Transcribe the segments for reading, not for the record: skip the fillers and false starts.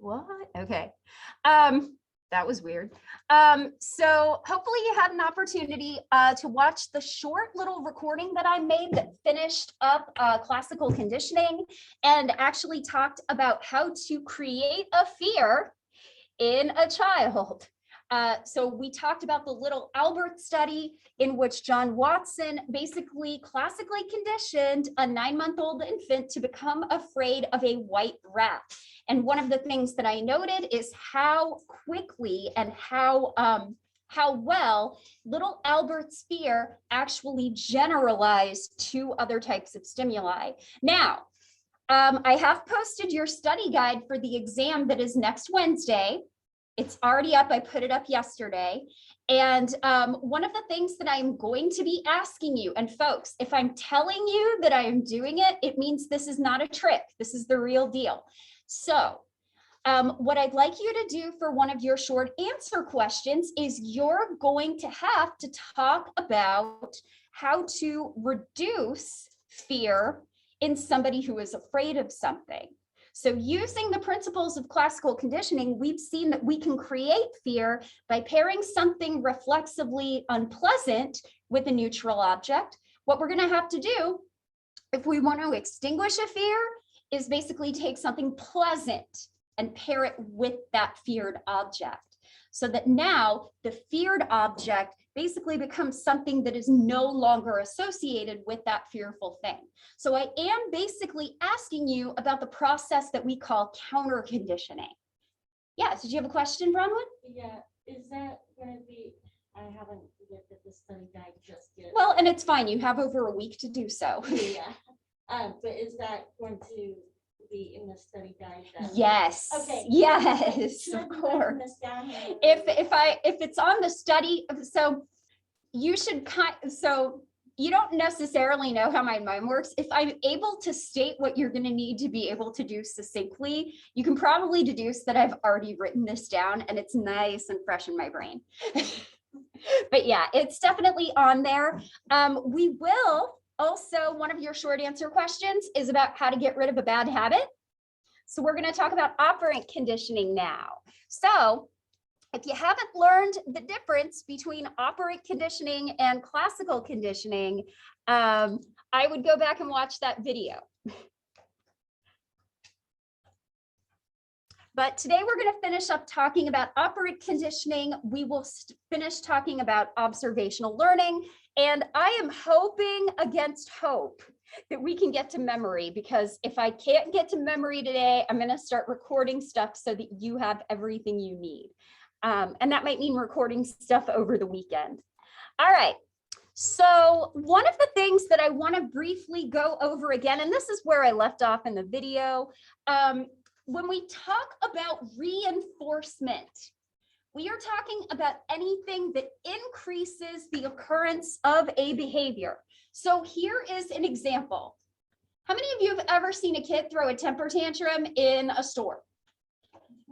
What? Okay. That was weird. So hopefully you had an opportunity to watch the short little recording that I made that finished up classical conditioning and actually talked about how to create a fear in a child. So we talked about the little Albert study in which John Watson basically classically conditioned a 9-month-old infant to become afraid of a white rat. And one of the things that I noted is how quickly and how well little Albert's fear actually generalized to other types of stimuli. Now, I have posted your study guide for the exam that is next Wednesday. It's already up. I put it up yesterday. And one of the things that I'm going to be asking you, and folks, if I'm telling you that I am doing it, it means this is not a trick. This is the real deal. So what I'd like you to do for one of your short answer questions is you're going to have to talk about how to reduce fear in somebody who is afraid of something. So using the principles of classical conditioning, we've seen that we can create fear by pairing something reflexively unpleasant with a neutral object. What we're going to have to do if we want to extinguish a fear is basically take something pleasant and pair it with that feared object, so that now the feared object basically becomes something that is no longer associated with that fearful thing. So I am basically asking you about the process that we call counter conditioning. Yeah, did you have a question, Bronwyn? Yeah, is that going to be, I haven't looked at the study guide just yet. Well, and it's fine, you have over a week to do so. Yeah, but is that going to be in the study guide? Yes. Okay. Yes, of course. If it's on the study, so you should so you don't necessarily know how my mind works. If I'm able to state what you're going to need to be able to do succinctly, you can probably deduce that I've already written this down and it's nice and fresh in my brain. But yeah, it's definitely on there. We will also, one of your short answer questions is about how to get rid of a bad habit. So we're going to talk about operant conditioning now. So if you haven't learned the difference between operant conditioning and classical conditioning, I would go back and watch that video. But today we're going to finish up talking about operant conditioning. We will finish talking about observational learning. And I am hoping against hope that we can get to memory, because if I can't get to memory today, I'm going to start recording stuff so that you have everything you need. And that might mean recording stuff over the weekend. All right. So one of the things that I want to briefly go over again, and this is where I left off in the video, when we talk about reinforcement, we are talking about anything that increases the occurrence of a behavior. So here is an example. How many of you have ever seen a kid throw a temper tantrum in a store?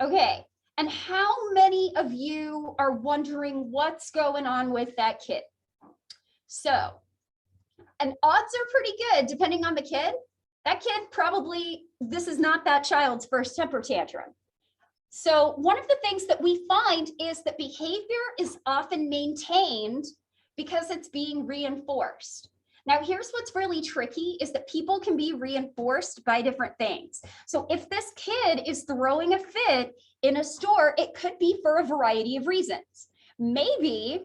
Okay. And how many of you are wondering what's going on with that kid? So, and odds are pretty good depending on the kid. That kid probably, this is not that child's first temper tantrum. So one of the things that we find is that behavior is often maintained because it's being reinforced. Now, here's what's really tricky is that people can be reinforced by different things. So if this kid is throwing a fit in a store, it could be for a variety of reasons. Maybe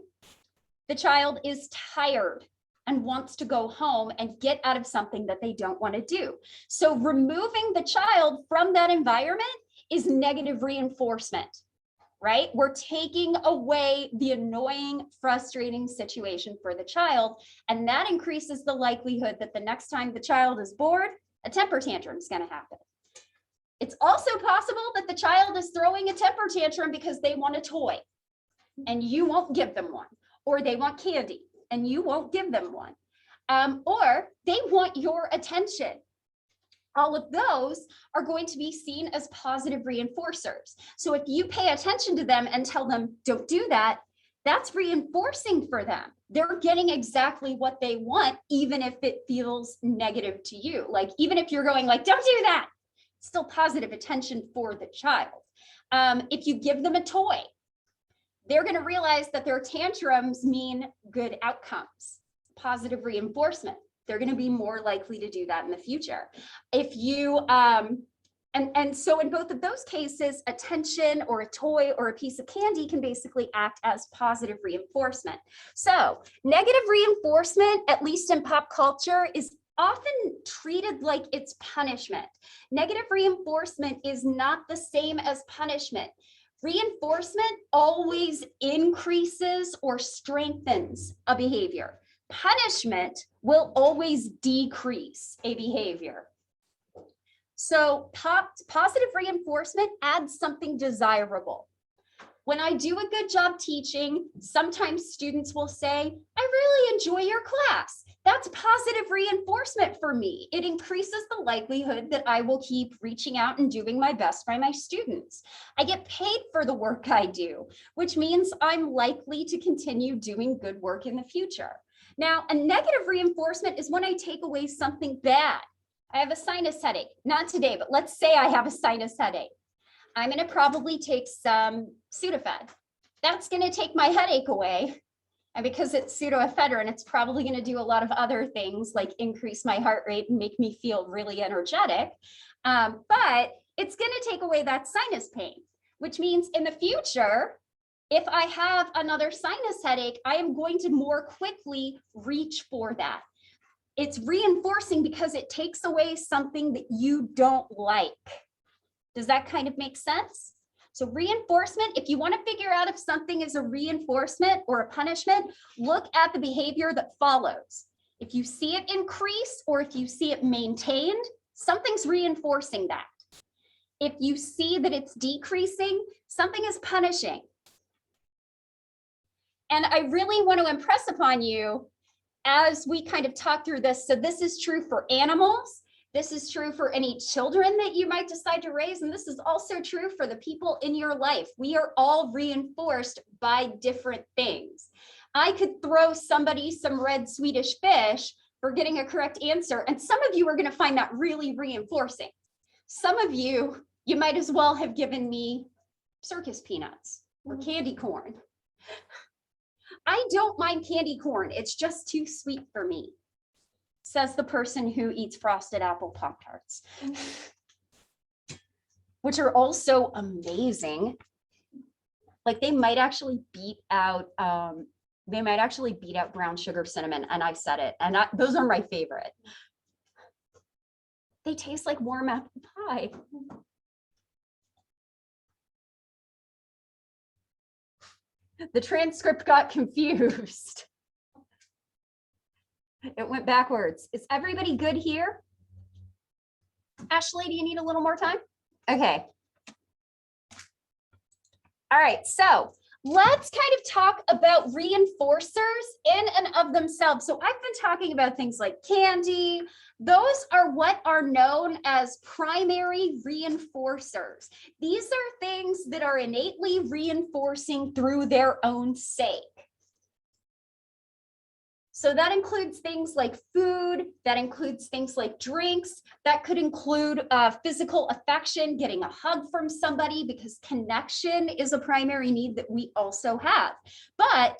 the child is tired and wants to go home and get out of something that they don't want to do. So removing the child from that environment is negative reinforcement, right? We're taking away the annoying, frustrating situation for the child, and that increases the likelihood that the next time the child is bored, a temper tantrum is going to happen. It's also possible that the child is throwing a temper tantrum because they want a toy and you won't give them one, or they want candy and you won't give them one, or they want your attention. All of those are going to be seen as positive reinforcers. So if you pay attention to them and tell them, don't do that, that's reinforcing for them. They're getting exactly what they want, even if it feels negative to you. Like, even if you're going like, don't do that, still positive attention for the child. If you give them a toy, they're going to realize that their tantrums mean good outcomes, positive reinforcement. They're going to be more likely to do that in the future. If you, and so in both of those cases, attention or a toy or a piece of candy can basically act as positive reinforcement. So negative reinforcement, at least in pop culture, is often treated like it's punishment. Negative reinforcement is not the same as punishment. Reinforcement always increases or strengthens a behavior. Punishment will always decrease a behavior. So positive reinforcement adds something desirable. When I do a good job teaching, sometimes students will say, I really enjoy your class. That's positive reinforcement for me. It increases the likelihood that I will keep reaching out and doing my best by my students. I get paid for the work I do, which means I'm likely to continue doing good work in the future. Now, a negative reinforcement is when I take away something bad. I have a sinus headache, not today, but let's say I have a sinus headache. I'm going to probably take some Sudafed. That's going to take my headache away. And because it's pseudoephedrine, it's probably going to do a lot of other things like increase my heart rate and make me feel really energetic. But it's going to take away that sinus pain, which means in the future, if I have another sinus headache, I am going to more quickly reach for that. It's reinforcing because it takes away something that you don't like. Does that kind of make sense? So reinforcement, if you want to figure out if something is a reinforcement or a punishment, look at the behavior that follows. If you see it increase or if you see it maintained, something's reinforcing that. If you see that it's decreasing, something is punishing. And I really want to impress upon you as we kind of talk through this. So this is true for animals. This is true for any children that you might decide to raise. And this is also true for the people in your life. We are all reinforced by different things. I could throw somebody some red Swedish fish for getting a correct answer. And some of you are going to find that really reinforcing. Some of you, you might as well have given me circus peanuts or candy corn. I don't mind candy corn. It's just too sweet for me, says the person who eats frosted apple Pop-Tarts, which are also amazing. Like they might actually beat out brown sugar cinnamon. And I said it, and those are my favorite. They taste like warm apple pie. The transcript got confused. It went backwards. Is everybody good here? Ashley, do you need a little more time? Okay. All right, so let's kind of talk about reinforcers in and of themselves. So I've been talking about things like candy. Those are what are known as primary reinforcers. These are things that are innately reinforcing through their own sake. So that includes things like food, that includes things like drinks, that could include physical affection, getting a hug from somebody, because connection is a primary need that we also have. But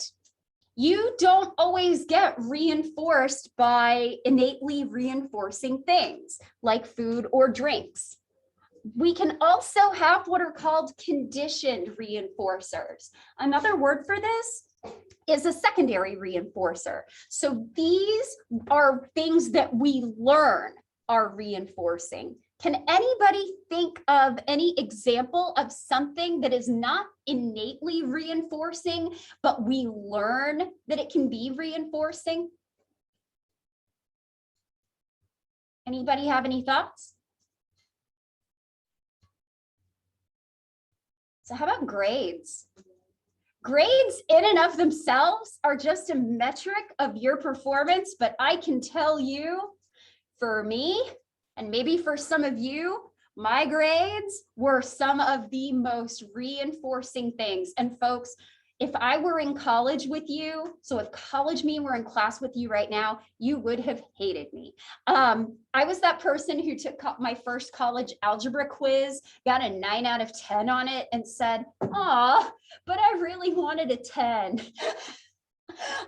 you don't always get reinforced by innately reinforcing things like food or drinks. We can also have what are called conditioned reinforcers. Another word for this is a secondary reinforcer. So these are things that we learn are reinforcing. Can anybody think of any example of something that is not innately reinforcing, but we learn that it can be reinforcing? Anybody have any thoughts? So how about grades? Grades in and of themselves are just a metric of your performance, but I can tell you, for me, and maybe for some of you, my grades were some of the most reinforcing things. And folks, If I were in college with you, so if college me were in class with you right now, you would have hated me. I was that person who took my first college algebra quiz, got a 9 out of 10 on it and said, "Aw, but I really wanted a 10."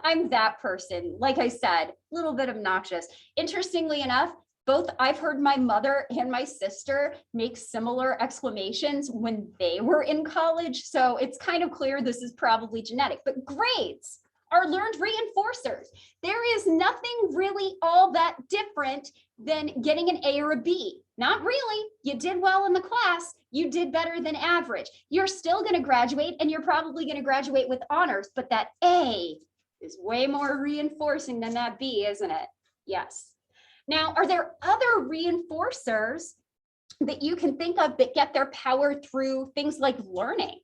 I'm that person. Like I said, a little bit obnoxious. Interestingly enough, both I've heard my mother and my sister make similar exclamations when they were in college. So it's kind of clear this is probably genetic, but grades are learned reinforcers. There is nothing really all that different than getting an A or a B. Not really. You did well in the class. You did better than average. You're still going to graduate, and you're probably going to graduate with honors, but that A is way more reinforcing than that B, isn't it? Yes. Now, are there other reinforcers that you can think of that get their power through things like learning?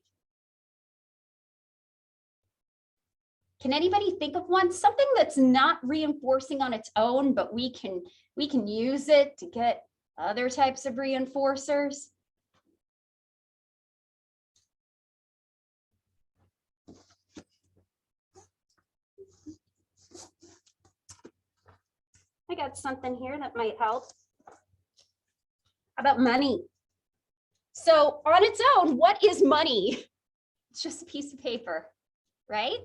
Can anybody think of one? Something that's not reinforcing on its own, but we can use it to get other types of reinforcers? I got something here that might help. How about money? So on its own, what is money? It's just a piece of paper, right?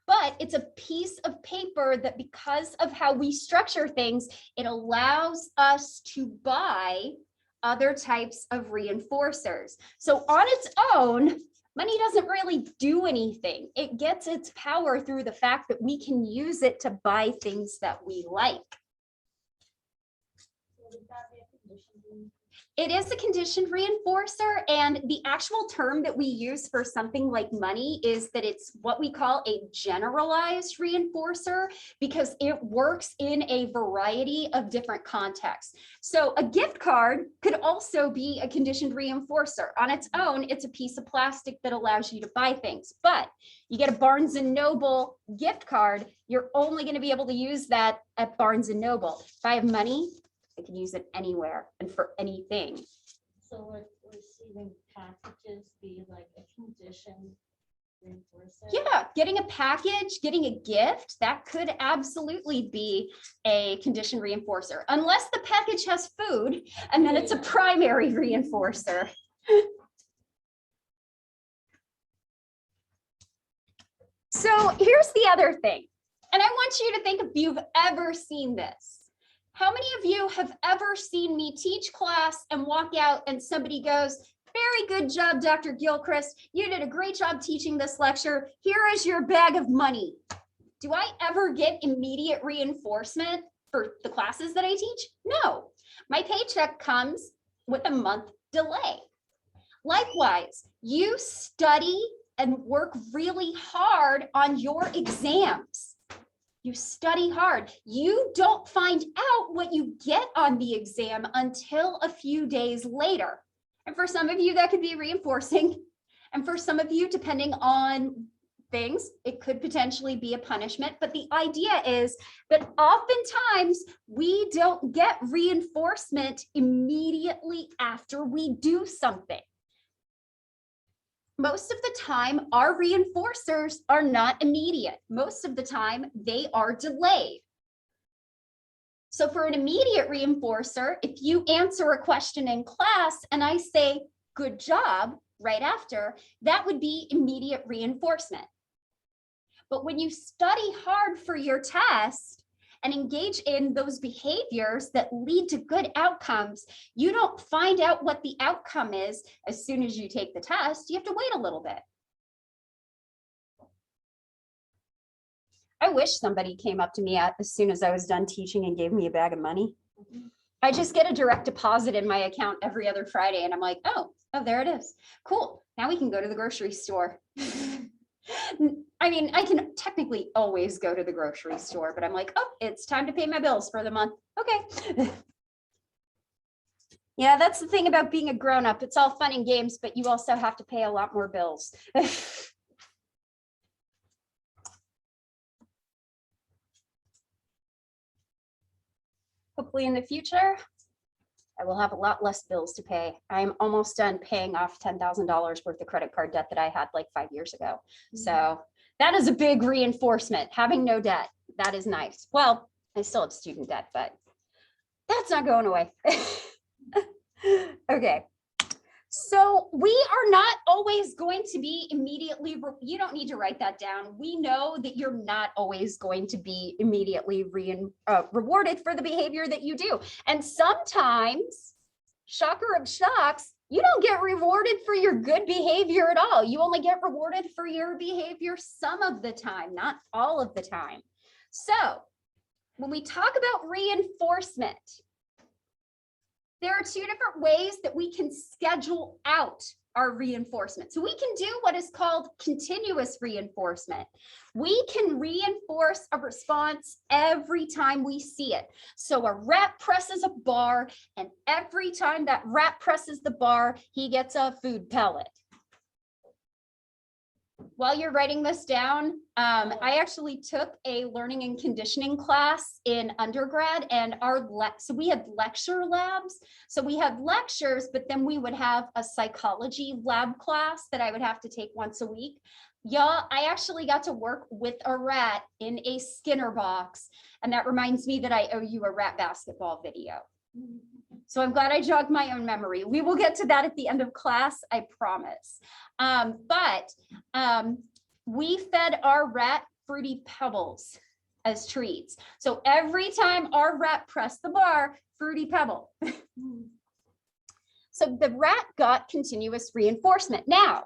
But it's a piece of paper that, because of how we structure things, it allows us to buy other types of reinforcers. So on its own, money doesn't really do anything. It gets its power through the fact that we can use it to buy things that we like. It is a conditioned reinforcer, and the actual term that we use for something like money is that it's what we call a generalized reinforcer, because it works in a variety of different contexts. So a gift card could also be a conditioned reinforcer. On its own, it's a piece of plastic that allows you to buy things, but you get a Barnes & Noble gift card, you're only going to be able to use that at Barnes & Noble. If I have money, I can use it anywhere and for anything. So would receiving packages be like a conditioned reinforcer? Yeah, getting a package, getting a gift, that could absolutely be a conditioned reinforcer, unless the package has food, and then it's a primary reinforcer. So here's the other thing, and I want you to think if you've ever seen this. How many of you have ever seen me teach class and walk out and somebody goes, "Very good job, Dr. Gilchrist. You did a great job teaching this lecture. Here is your bag of money." Do I ever get immediate reinforcement for the classes that I teach? No. My paycheck comes with a month delay. Likewise, you study and work really hard on your exams. You study hard. You don't find out what you get on the exam until a few days later. And for some of you, that could be reinforcing. And for some of you, depending on things, it could potentially be a punishment. But the idea is that oftentimes we don't get reinforcement immediately after we do something. Most of the time, our reinforcers are not immediate. Most of the time, they are delayed. So for an immediate reinforcer, if you answer a question in class and I say, "Good job," right after, that would be immediate reinforcement. But when you study hard for your test and engage in those behaviors that lead to good outcomes, you don't find out what the outcome is as soon as you take the test. You have to wait a little bit. I wish somebody came up to me as soon as I was done teaching and gave me a bag of money. I just get a direct deposit in my account every other Friday, and I'm like, oh, there it is. Cool. Now we can go to the grocery store. I mean, I can technically always go to the grocery store, but I'm like, oh, it's time to pay my bills for the month. Okay. Yeah, that's the thing about being a grown-up. It's all fun and games, but you also have to pay a lot more bills. Hopefully in the future, I will have a lot less bills to pay. I'm almost done paying off $10,000 worth of credit card debt that I had like 5 years ago. So that is a big reinforcement. Having no debt, that is nice. Well, I still have student debt, but that's not going away. Okay. So we are not always going to be immediately, you don't need to write that down. We know that you're not always going to be immediately rewarded for the behavior that you do. And sometimes, shocker of shocks, you don't get rewarded for your good behavior at all. You only get rewarded for your behavior some of the time, not all of the time. So when we talk about reinforcement, there are two different ways that we can schedule out our reinforcement. So we can do what is called continuous reinforcement. We can reinforce a response every time we see it. So a rat presses a bar, and every time that rat presses the bar, he gets a food pellet. While you're writing this down, I actually took a learning and conditioning class in undergrad, and so we had lecture labs. So we had lectures, but then we would have a psychology lab class that I would have to take once a week. Y'all, I actually got to work with a rat in a Skinner box, and that reminds me that I owe you a rat basketball video. So I'm glad I jogged my own memory. We will get to that at the end of class, I promise. We fed our rat Fruity Pebbles as treats. So every time our rat pressed the bar, Fruity Pebble. So the rat got continuous reinforcement. Now,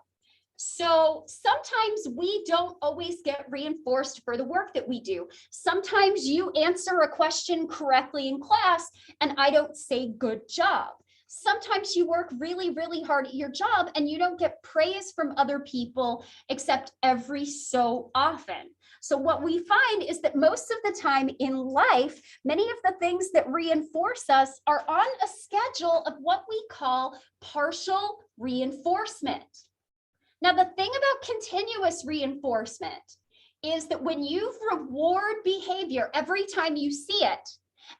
so sometimes we don't always get reinforced for the work that we do. Sometimes you answer a question correctly in class and I don't say good job. Sometimes you work really, really hard at your job and you don't get praise from other people except every so often. So what we find is that most of the time in life, many of the things that reinforce us are on a schedule of what we call partial reinforcement. Now, the thing about continuous reinforcement is that when you reward behavior every time you see it,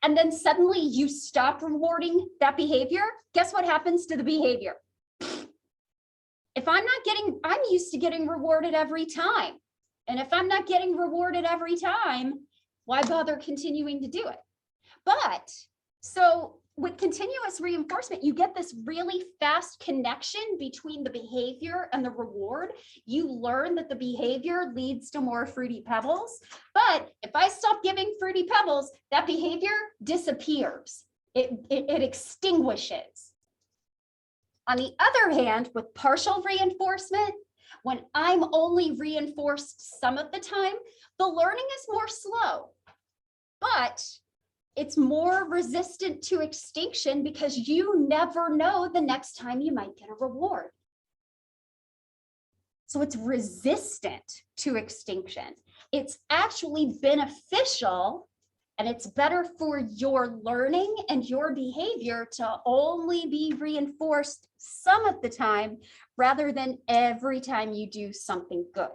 and then suddenly you stop rewarding that behavior, guess what happens to the behavior? If I'm used to getting rewarded every time. And if I'm not getting rewarded every time, why bother continuing to do it? But so with continuous reinforcement, you get this really fast connection between the behavior and the reward. You learn that the behavior leads to more Fruity Pebbles. But if I stop giving Fruity Pebbles, that behavior disappears. It extinguishes. On the other hand, with partial reinforcement, when I'm only reinforced some of the time, the learning is more slow. But it's more resistant to extinction because you never know the next time you might get a reward. So it's resistant to extinction. It's actually beneficial and it's better for your learning and your behavior to only be reinforced some of the time rather than every time you do something good.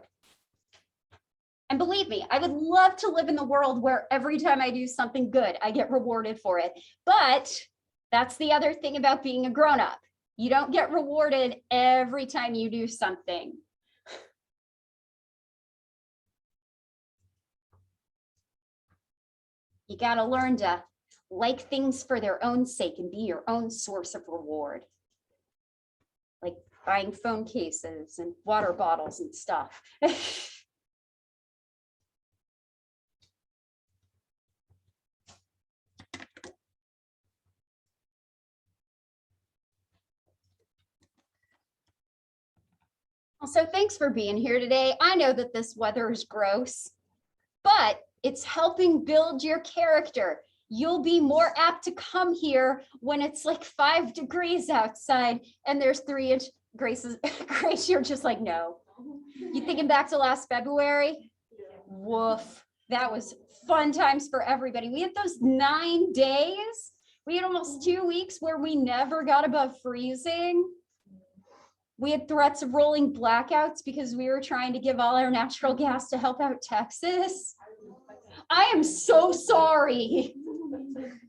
And believe me, I would love to live in the world where every time I do something good, I get rewarded for it. But that's the other thing about being a grown-up. You don't get rewarded every time you do something. You got to learn to like things for their own sake and be your own source of reward. Like buying phone cases and water bottles and stuff. So thanks for being here today. I know that this weather is gross, but it's helping build your character. You'll be more apt to come here when it's like 5 degrees outside and there's 3-inch Grace, you're just like, no. You thinking back to last February? Woof. That was fun times for everybody. We had those 9 days. We had almost 2 weeks where we never got above freezing. We had threats of rolling blackouts because we were trying to give all our natural gas to help out Texas. I am so sorry.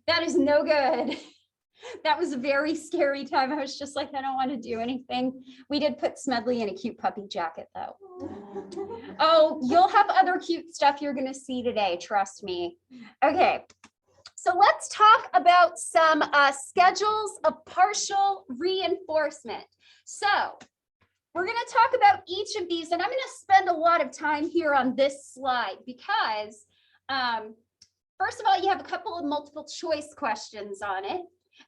That is no good. That was a very scary time. I was just like, I don't want to do anything. We did put Smedley in a cute puppy jacket though. Oh, you'll have other cute stuff you're going to see today. Trust me. Okay. So let's talk about some schedules of partial reinforcement. So we're going to talk about each of these, and I'm going to spend a lot of time here on this slide because first of all, you have a couple of multiple choice questions on it.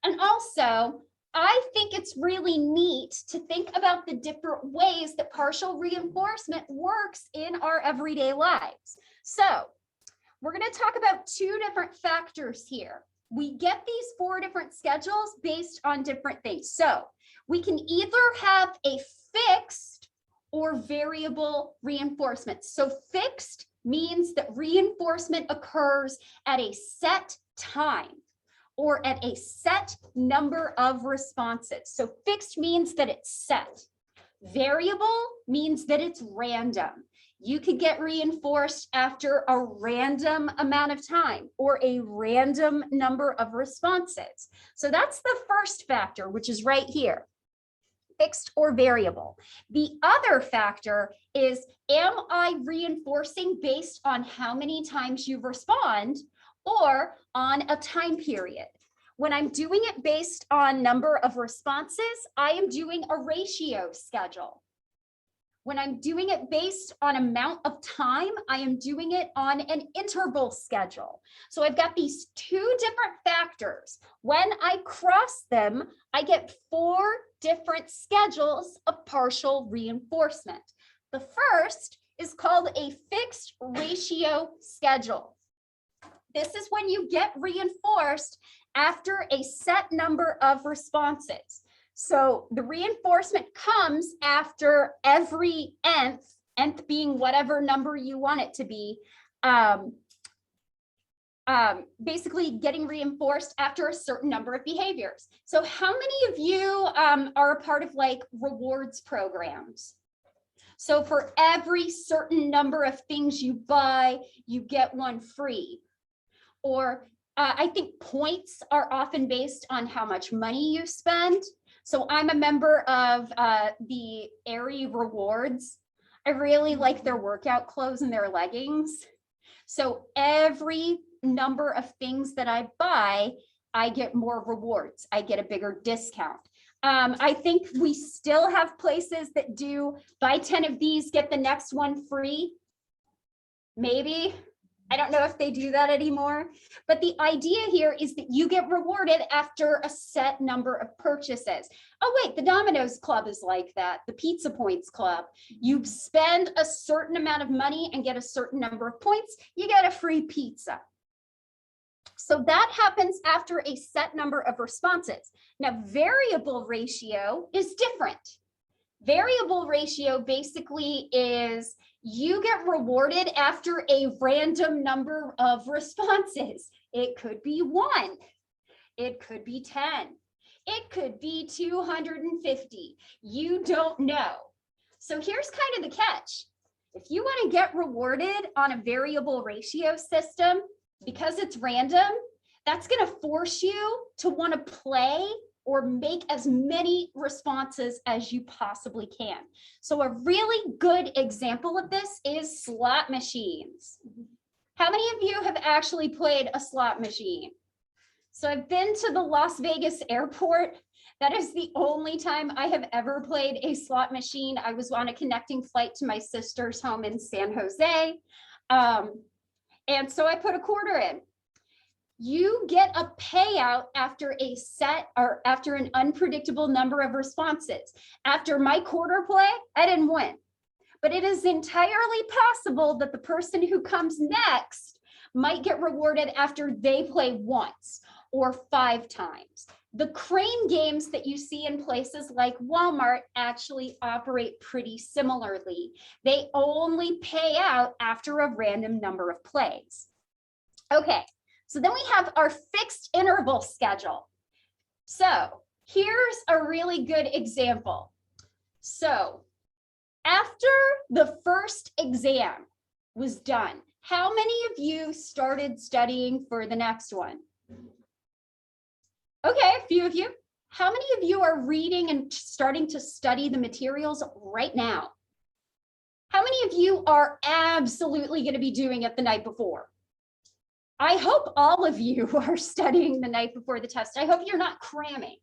And also, I think it's really neat to think about the different ways that partial reinforcement works in our everyday lives. So we're going to talk about two different factors here. We get these 4 different schedules based on different things. So we can either have a fixed or variable reinforcement. So fixed means that reinforcement occurs at a set time or at a set number of responses. So fixed means that it's set. Variable means that it's random. You could get reinforced after a random amount of time or a random number of responses. So that's the first factor, which is right here, fixed or variable. The other factor is, am I reinforcing based on how many times you respond or on a time period? When I'm doing it based on number of responses, I am doing a ratio schedule. When I'm doing it based on amount of time, I am doing it on an interval schedule. So I've got these 2 different factors. When I cross them, I get 4 different schedules of partial reinforcement. The first is called a fixed ratio schedule. This is when you get reinforced after a set number of responses. So the reinforcement comes after every nth being whatever number you want it to be, basically getting reinforced after a certain number of behaviors. So how many of you are a part of like rewards programs? So for every certain number of things you buy, you get one free. Or I think points are often based on how much money you spend. So I'm a member of the Aerie Rewards. I really like their workout clothes and their leggings. So every number of things that I buy, I get more rewards. I get a bigger discount. I think we still have places that do buy 10 of these, get the next one free. Maybe. I don't know if they do that anymore, but the idea here is that you get rewarded after a set number of purchases. Oh wait, the Domino's Club is like that, the Pizza Points Club. You spend a certain amount of money and get a certain number of points, you get a free pizza. So that happens after a set number of responses. Now, variable ratio is different. Variable ratio basically is you get rewarded after a random number of responses. It could be 1, it could be 10, it could be 250. You don't know. So here's kind of the catch. If you want to get rewarded on a variable ratio system, because it's random, that's going to force you to want to play or make as many responses as you possibly can. So a really good example of this is slot machines. How many of you have actually played a slot machine? So I've been to the Las Vegas airport. That is the only time I have ever played a slot machine. I was on a connecting flight to my sister's home in San Jose. And so I put a quarter in. You get a payout after a set or after an unpredictable number of responses. After my quarter play, I didn't win, but it is entirely possible that the person who comes next might get rewarded after they play once or 5 times. The crane games that you see in places like Walmart actually operate pretty similarly. They only pay out after a random number of plays. Okay. So then we have our fixed interval schedule. So here's a really good example. So after the first exam was done, how many of you started studying for the next one? Okay, few of you. How many of you are reading and starting to study the materials right now? How many of you are absolutely going to be doing it the night before? I hope all of you are studying the night before the test. I hope you're not cramming,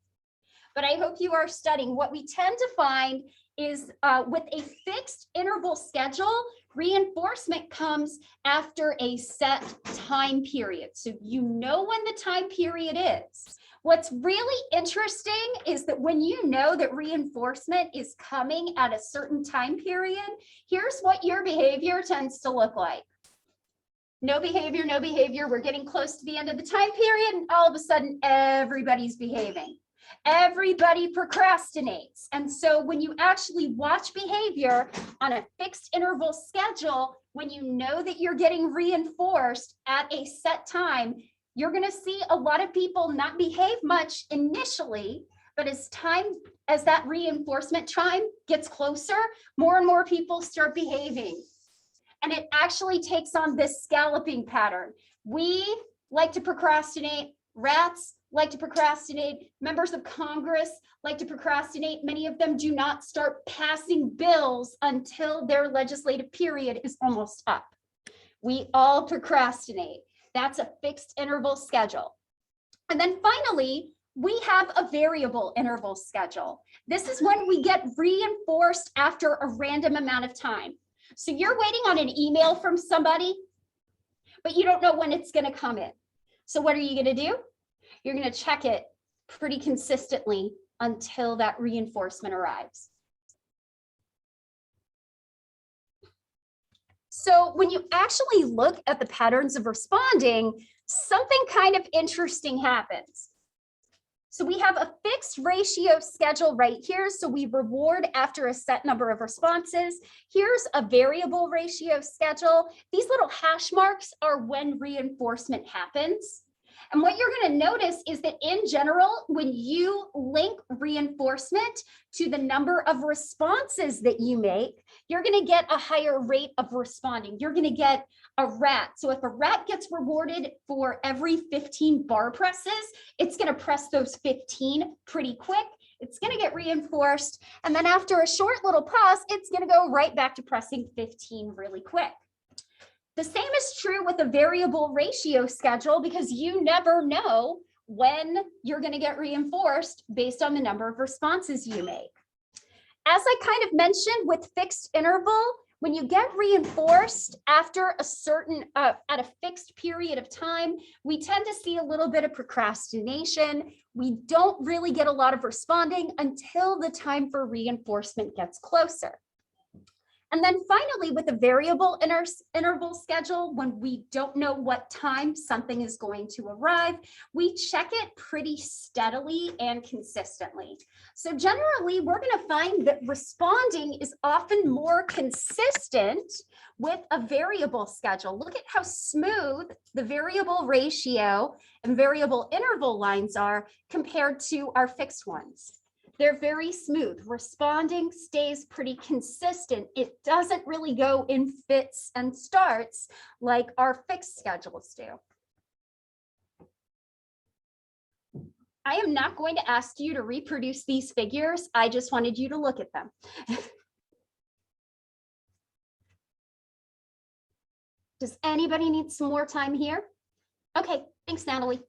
but I hope you are studying. What we tend to find is with a fixed interval schedule, reinforcement comes after a set time period. So you know when the time period is. What's really interesting is that when you know that reinforcement is coming at a certain time period, here's what your behavior tends to look like. No behavior, no behavior. We're getting close to the end of the time period, and all of a sudden, everybody's behaving. Everybody procrastinates. And so when you actually watch behavior on a fixed interval schedule, when you know that you're getting reinforced at a set time, you're going to see a lot of people not behave much initially, but as that reinforcement time gets closer, more and more people start behaving. And it actually takes on this scalloping pattern. We like to procrastinate. Rats like to procrastinate. Members of Congress like to procrastinate. Many of them do not start passing bills until their legislative period is almost up. We all procrastinate. That's a fixed interval schedule. And then finally, we have a variable interval schedule. This is when we get reinforced after a random amount of time. So you're waiting on an email from somebody, but you don't know when it's going to come in. So what are you going to do? You're going to check it pretty consistently until that reinforcement arrives. So when you actually look at the patterns of responding, something kind of interesting happens. So we have a fixed ratio schedule right here. So we reward after a set number of responses. Here's a variable ratio schedule. These little hash marks are when reinforcement happens. And what you're going to notice is that in general, when you link reinforcement to the number of responses that you make, you're going to get a higher rate of responding. You're going to get a rat. So if a rat gets rewarded for every 15 bar presses, it's going to press those 15 pretty quick. It's going to get reinforced. And then after a short little pause, it's going to go right back to pressing 15 really quick. The same is true with a variable ratio schedule because you never know when you're going to get reinforced based on the number of responses you make. As I kind of mentioned with fixed interval, when you get reinforced after a certain, at a fixed period of time, we tend to see a little bit of procrastination. We don't really get a lot of responding until the time for reinforcement gets closer. And then finally, with a variable interval schedule, when we don't know what time something is going to arrive, we check it pretty steadily and consistently. So generally, we're going to find that responding is often more consistent with a variable schedule. Look at how smooth the variable ratio and variable interval lines are compared to our fixed ones. They're very smooth. Responding stays pretty consistent. It doesn't really go in fits and starts like our fixed schedules do. I am not going to ask you to reproduce these figures. I just wanted you to look at them. Does anybody need some more time here? Okay, thanks, Natalie.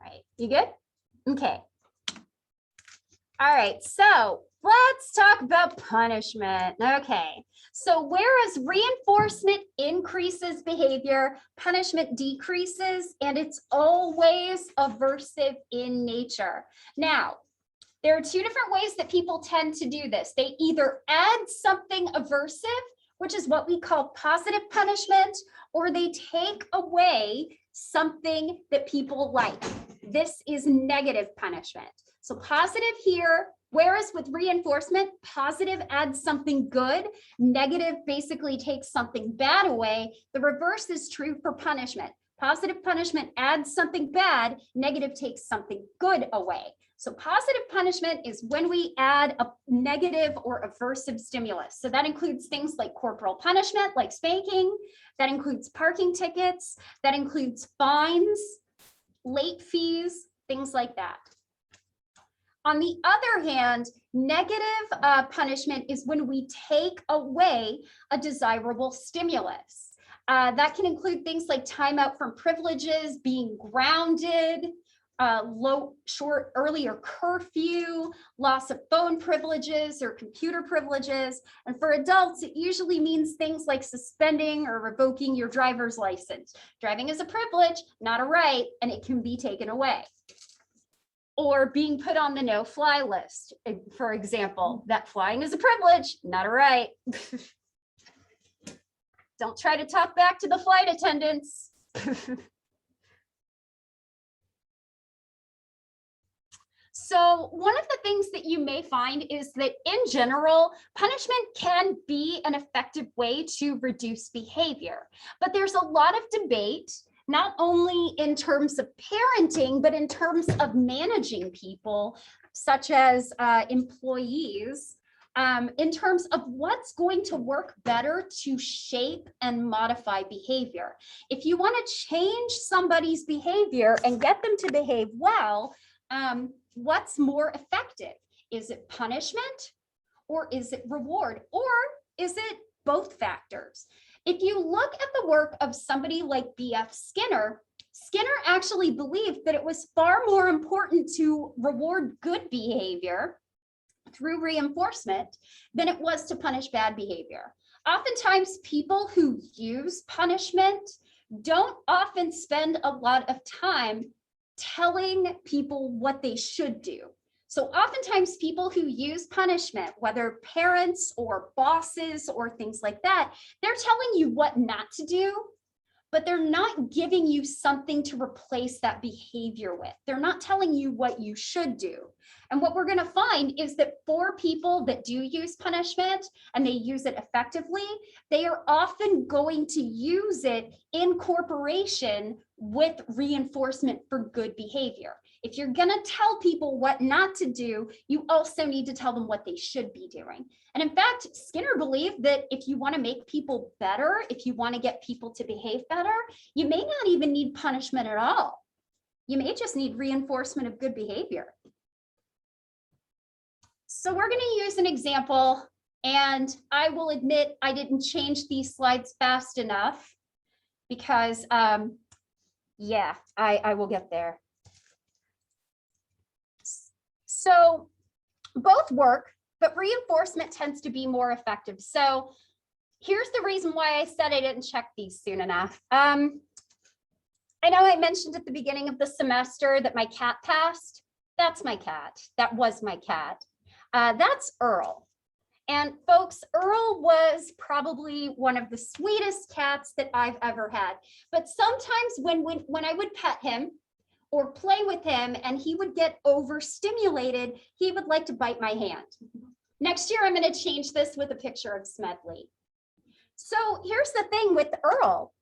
Right, you good? Okay. All right, so Let's talk about punishment. Okay, so whereas reinforcement increases behavior, punishment decreases, and it's always aversive in nature. Now, there are two different ways that people tend to do this. They either add something aversive, which is what we call positive punishment, or they take away something that people like. This is negative punishment. So positive here, whereas with reinforcement, positive adds something good, negative basically takes something bad away. The reverse is true for punishment. Positive punishment adds something bad, negative takes something good away. So positive punishment is when we add a negative or aversive stimulus. So that includes things like corporal punishment, like spanking. That includes parking tickets. That includes fines, late fees, things like that. On the other hand, negative punishment is when we take away a desirable stimulus. That can include things like timeout from privileges, being grounded, earlier curfew, loss of phone privileges or computer privileges. And for adults, it usually means things like suspending or revoking your driver's license. Driving is a privilege, not a right, and it can be taken away. Or being put on the no-fly list, for example, that flying is a privilege, not a right. Don't try to talk back to the flight attendants. So one of the things that you may find is that in general, punishment can be an effective way to reduce behavior, but there's a lot of debate, not only in terms of parenting, but in terms of managing people, such as employees, in terms of what's going to work better to shape and modify behavior. If you want to change somebody's behavior and get them to behave well, what's more effective? Is it punishment or is it reward, or is it both factors? If you look at the work of somebody like B.F. Skinner, Skinner actually believed that it was far more important to reward good behavior through reinforcement than it was to punish bad behavior. Oftentimes, people who use punishment don't often spend a lot of time telling people what they should do. So oftentimes people who use punishment, whether parents or bosses or things like that, they're telling you what not to do, but they're not giving you something to replace that behavior with. They're not telling you what you should do. And what we're going to find is that for people that do use punishment and they use it effectively, they are often going to use it in corporation with reinforcement for good behavior. If you're going to tell people what not to do, you also need to tell them what they should be doing. And in fact, Skinner believed that if you want to make people better, if you want to get people to behave better, you may not even need punishment at all. You may just need reinforcement of good behavior. So we're going to use an example, and I will admit I didn't change these slides fast enough because, yeah, I will get there. So both work, but reinforcement tends to be more effective. So here's the reason why I said I didn't check these soon enough. I know I mentioned at the beginning of the semester that my cat passed. That's my cat. That was my cat. That's Earl. And folks, Earl was probably one of the sweetest cats that I've ever had. But sometimes when I would pet him or play with him and he would get overstimulated, he would like to bite my hand. Next year, I'm going to change this with a picture of Smedley. So here's the thing with Earl.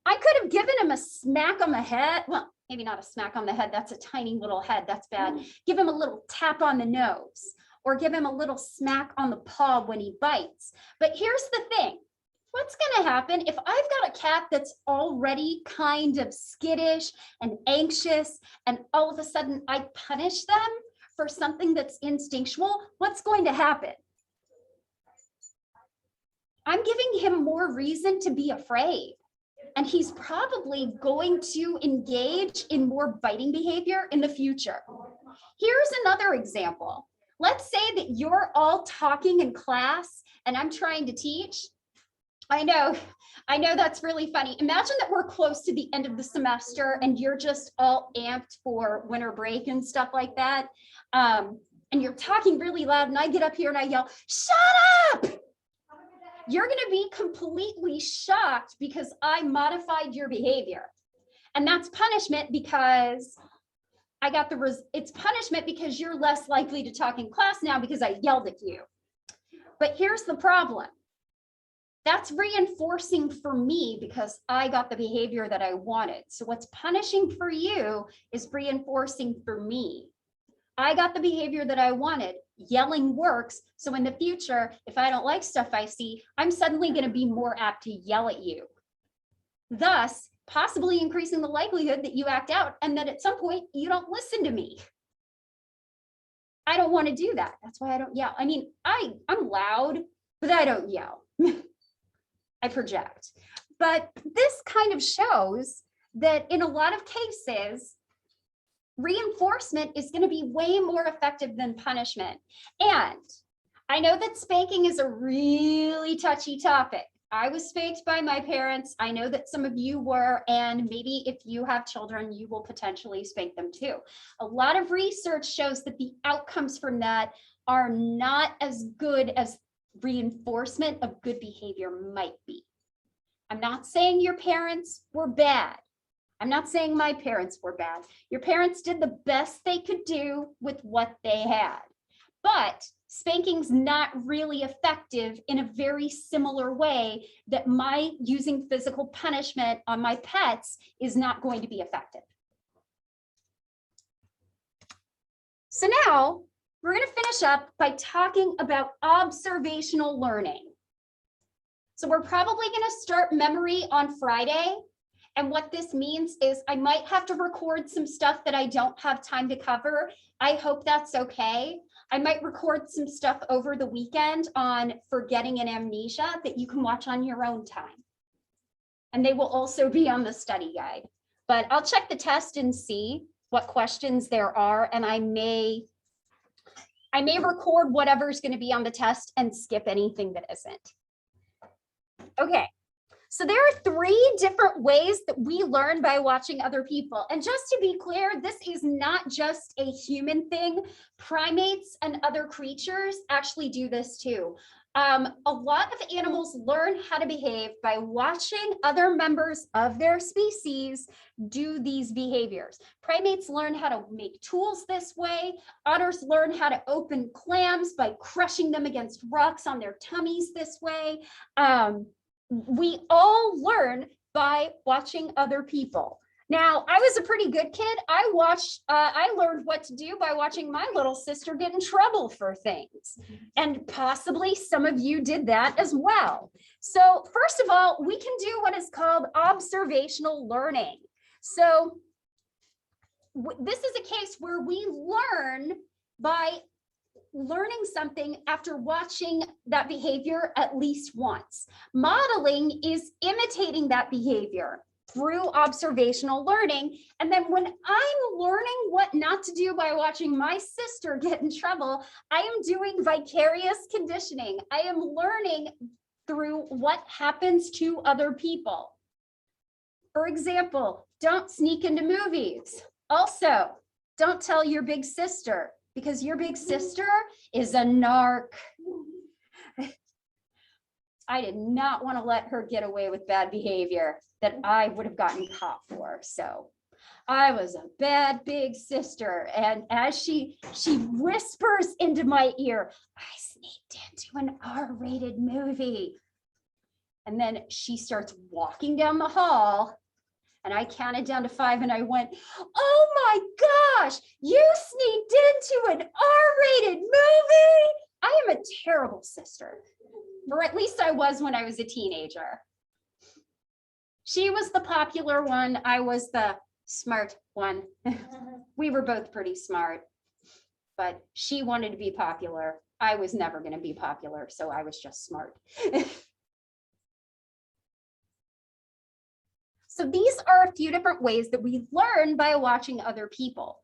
I could have given him a smack on the head. Well, maybe not a smack on the head. That's a tiny little head. That's bad. Give him a little tap on the nose or give him a little smack on the paw when he bites. But here's the thing. What's going to happen if I've got a cat that's already kind of skittish and anxious, and all of a sudden I punish them for something that's instinctual? What's going to happen? I'm giving him more reason to be afraid. And he's probably going to engage in more biting behavior in the future. Here's another example. Let's say that you're all talking in class and I'm trying to teach. I know that's really funny. Imagine that we're close to the end of the semester and you're just all amped for winter break and stuff like that. And you're talking really loud and I get up here and I yell, "Shut up!" You're going to be completely shocked because I modified your behavior. And that's punishment because it's punishment because you're less likely to talk in class now because I yelled at you. But here's the problem. That's reinforcing for me because I got the behavior that I wanted. So what's punishing for you is reinforcing for me. I got the behavior that I wanted. Yelling works. So in the future, if I don't like stuff I see, I'm suddenly going to be more apt to yell at you. Thus, possibly increasing the likelihood that you act out and that at some point you don't listen to me. I don't want to do that. That's why I don't yell. I mean, I'm loud, but I don't yell. I project. But this kind of shows that in a lot of cases, reinforcement is going to be way more effective than punishment. And I know that spanking is a really touchy topic. I was spanked by my parents. I know that some of you were, and maybe if you have children, you will potentially spank them too. A lot of research shows that the outcomes from that are not as good as reinforcement of good behavior might be. I'm not saying your parents were bad. I'm not saying my parents were bad. Your parents did the best they could do with what they had. But spanking's not really effective in a very similar way that my using physical punishment on my pets is not going to be effective. So now we're going to finish up by talking about observational learning. So we're probably going to start memory on Friday. And what this means is I might have to record some stuff that I don't have time to cover. I hope that's okay. I might record some stuff over the weekend on forgetting and amnesia that you can watch on your own time. And they will also be on the study guide. But I'll check the test and see what questions there are. And I may record whatever's going to be on the test and skip anything that isn't. Okay. So there are 3 different ways that we learn by watching other people. And just to be clear, this is not just a human thing. Primates and other creatures actually do this too. A lot of animals learn how to behave by watching other members of their species do these behaviors. Primates learn how to make tools this way. Otters learn how to open clams by crushing them against rocks on their tummies this way. We all learn by watching other people. Now, I was a pretty good kid. I learned what to do by watching my little sister get in trouble for things. And possibly some of you did that as well. So first of all, we can do what is called observational learning. So this is a case where we learn by learning something after watching that behavior at least once. Modeling is imitating that behavior through observational learning. And then when I'm learning what not to do by watching my sister get in trouble, I am doing vicarious conditioning. I am learning through what happens to other people. For example, don't sneak into movies. Also, don't tell your big sister, because your big sister is a narc. I did not want to let her get away with bad behavior that I would have gotten caught for. So I was a bad big sister. And as she whispers into my ear, I sneaked into an R-rated movie. And then she starts walking down the hall. And I counted down to 5 and I went, "Oh my gosh, you sneaked into an R-rated movie." I am a terrible sister, or at least I was when I was a teenager. She was the popular one. I was the smart one. We were both pretty smart, but she wanted to be popular. I was never going to be popular, so I was just smart. So these are a few different ways that we learn by watching other people.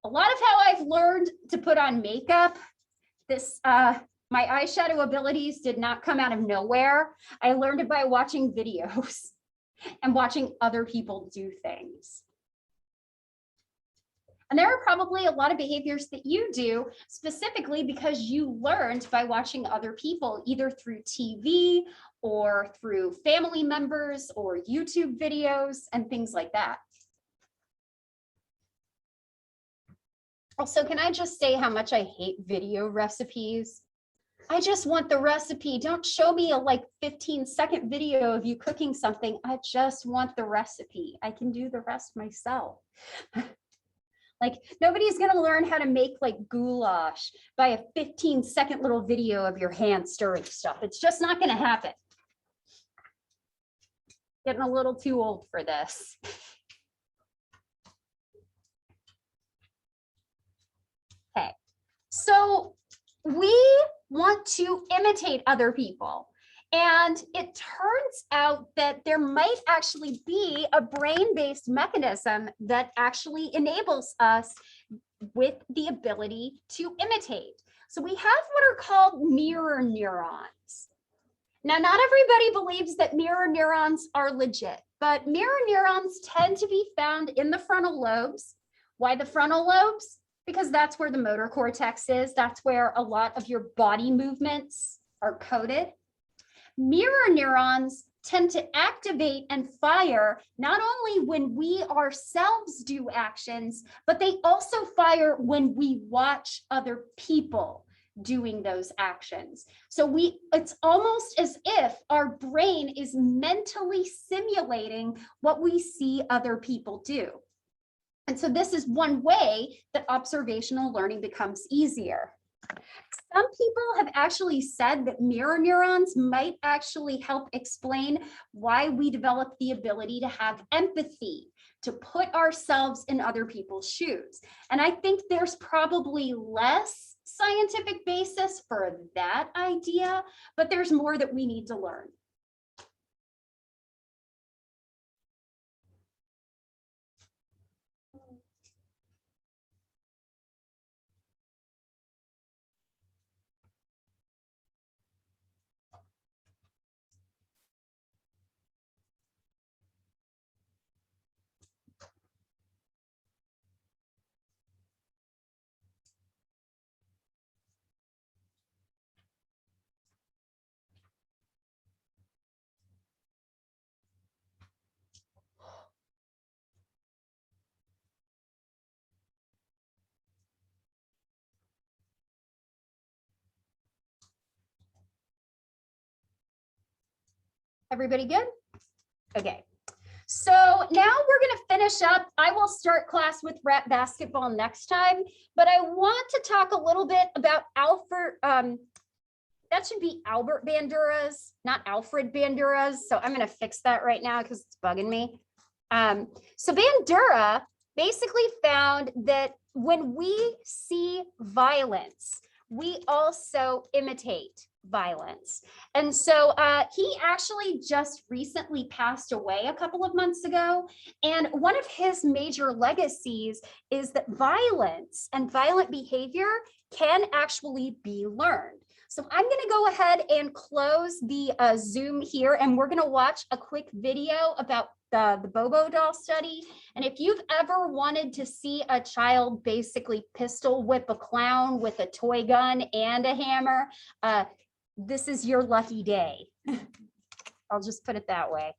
A lot of how I've learned to put on makeup My eyeshadow abilities did not come out of nowhere. I learned it by watching videos and watching other people do things. And there are probably a lot of behaviors that you do specifically because you learned by watching other people, either through TV or through family members or YouTube videos and things like that. Also, can I just say how much I hate video recipes? I just want the recipe. Don't show me a like 15-second video of you cooking something. I just want the recipe. I can do the rest myself. Like nobody's going to learn how to make like goulash by a 15-second little video of your hand stirring stuff. It's just not going to happen. Getting a little too old for this. Okay, so we want to imitate other people. And it turns out that there might actually be a brain-based mechanism that actually enables us with the ability to imitate. So we have what are called mirror neurons. Now, not everybody believes that mirror neurons are legit, but mirror neurons tend to be found in the frontal lobes. Why the frontal lobes? Because that's where the motor cortex is. That's where a lot of your body movements are coded. Mirror neurons tend to activate and fire not only when we ourselves do actions, but they also fire when we watch other people doing those actions. So it's almost as if our brain is mentally simulating what we see other people do. And so this is one way that observational learning becomes easier. Some people have actually said that mirror neurons might actually help explain why we develop the ability to have empathy, to put ourselves in other people's shoes. And I think there's probably less scientific basis for that idea, but there's more that we need to learn. Everybody good? Okay. So now we're going to finish up. I will start class with rap basketball next time, but I want to talk a little bit about that should be Albert Bandura's, not Alfred Bandura's. So I'm going to fix that right now because it's bugging me. So Bandura basically found that when we see violence, we also imitate violence. And so he actually just recently passed away a couple of months ago. And one of his major legacies is that violence and violent behavior can actually be learned. So I'm going to go ahead and close the Zoom here, and we're going to watch a quick video about the Bobo doll study. And if you've ever wanted to see a child basically pistol whip a clown with a toy gun and a hammer, this is your lucky day. I'll just put it that way.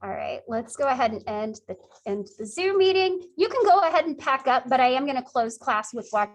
All right, let's go ahead and end the Zoom meeting. You can go ahead and pack up, but I am going to close class with watching